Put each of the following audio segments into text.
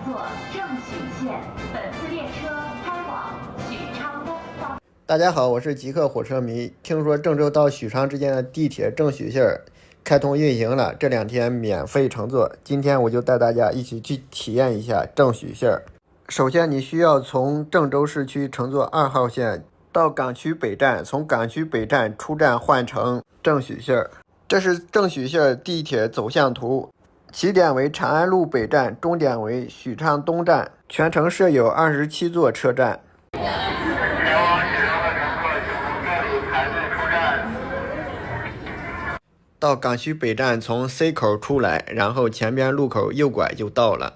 坐正许线，本次列车开往许昌东到。大家好，我是极客火车迷。听说郑州到许昌之间的地铁正许线开通运行了，这2天免费乘坐。今天我就带大家一起去体验一下正许线。首先，你需要从郑州市区乘坐2号线到港区北站，从港区北站出站换乘正许线。这是正许线地铁走向图，起点为长安路北站，终点为许昌东站，全程设有27座车站。到港区北站从 C 口出来，然后前边路口右拐就到了。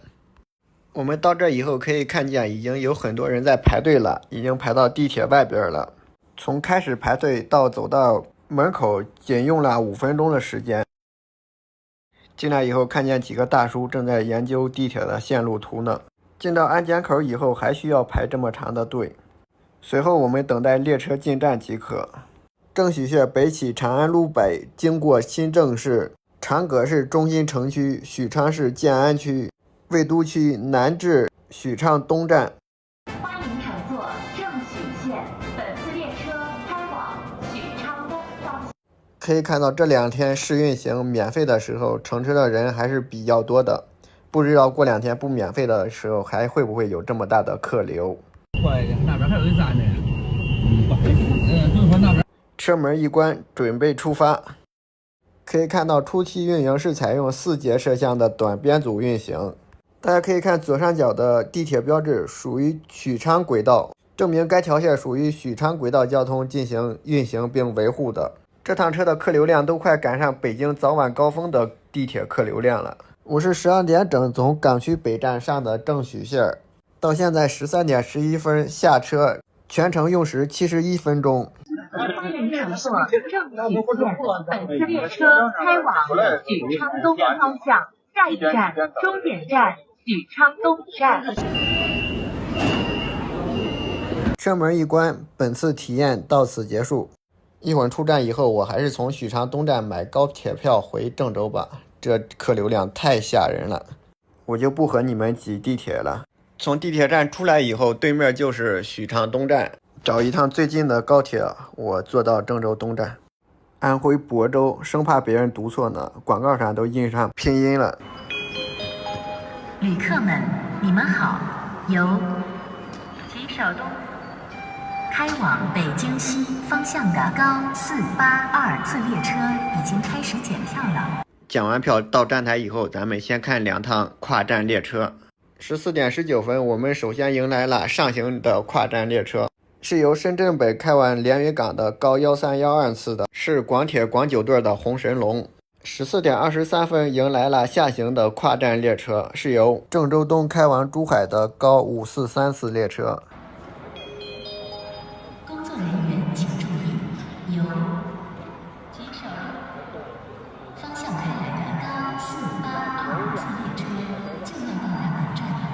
我们到这以后可以看见已经有很多人在排队了，已经排到地铁外边了。从开始排队到走到门口仅用了5分钟的时间。进来以后看见几个大叔正在研究地铁的线路图呢。进到安检口以后还需要排这么长的队。随后我们等待列车进站即可。正许线北起长安路北，经过新郑市、长葛市中心城区、许昌市建安区、魏都区，南至许昌东站。欢迎乘坐正许线，本次列车开往许昌东到。可以看到这2天试运行免费的时候，乘车的人还是比较多的。不知道过2天不免费的时候，还会不会有这么大的客流？那边还有一站呢。就是说那边。车门一关，准备出发。可以看到初期运营是采用4节摄像的短编组运行。大家可以看左上角的地铁标志，属于许昌轨道，证明该条线属于许昌轨道交通进行运行并维护的。这趟车的客流量都快赶上北京早晚高峰的地铁客流量了。我是12点整从港区北站上的正许线，到现在13点11分下车，全程用时71分钟。欢迎乘坐正许线，本次列车开往许昌东方向，下一站终点站许昌东站。车门一关，本次体验到此结束。一会儿出站以后，我还是从许昌东站买高铁票回郑州吧，这客流量太吓人了，我就不和你们挤地铁了。从地铁站出来以后，对面就是许昌东站。找一趟最近的高铁，我坐到郑州东站。安徽亳州，生怕别人读错呢，广告上都印上拼音了。旅客们，你们好，由吉首东开往北京西方向的高482次列车已经开始检票了。检完票到站台以后，咱们先看2趟跨站列车。14点19分，我们首先迎来了上行的跨站列车。是由深圳北开往连云港的高1312次的，是广铁广九队的红神龙。14点23分迎来了下行的跨站列车，是由郑州东开往珠海的高543次列车。工作人员请注意，由吉首方向开来的高482次列车就要到达本站了。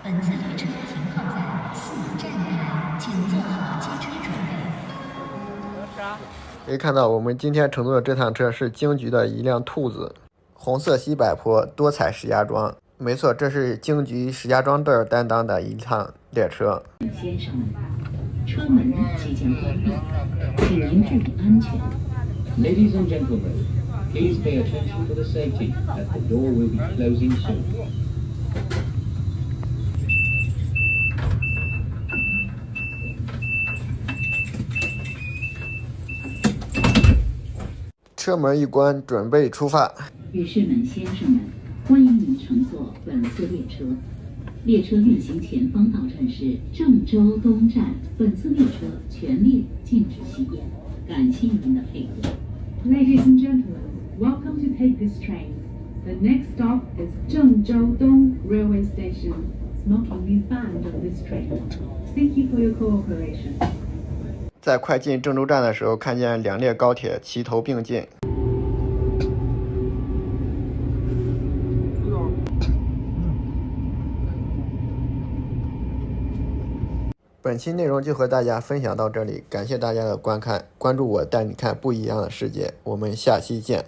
本次列车停靠在4站台，请做好接车准备。可以看到，我们今天乘坐的这趟车是京局的一辆兔子，红色西柏坡，多彩石家庄。没错，这是京局石家庄队担当的一趟列车。先生们，车门即将关闭，请您注意安全。Ladies and gentlemen, please pay attention to the safety as the door will be closing soon. 车门一关，准备出发。女士们、先生们，欢迎您乘坐本次列车。列车运行前方到站是郑州东站，本次列车全列禁止吸烟，感谢您的配合。Ladies and gentlemen, welcome to take this train. The next stop is Zhengzhou Dong Railway Station. Smoking is banned on this train. Thank you for your cooperation. 在快进郑州站的时候，看见2列高铁齐头并进。本期内容就和大家分享到这里，感谢大家的观看，关注我带你看不一样的世界，我们下期见。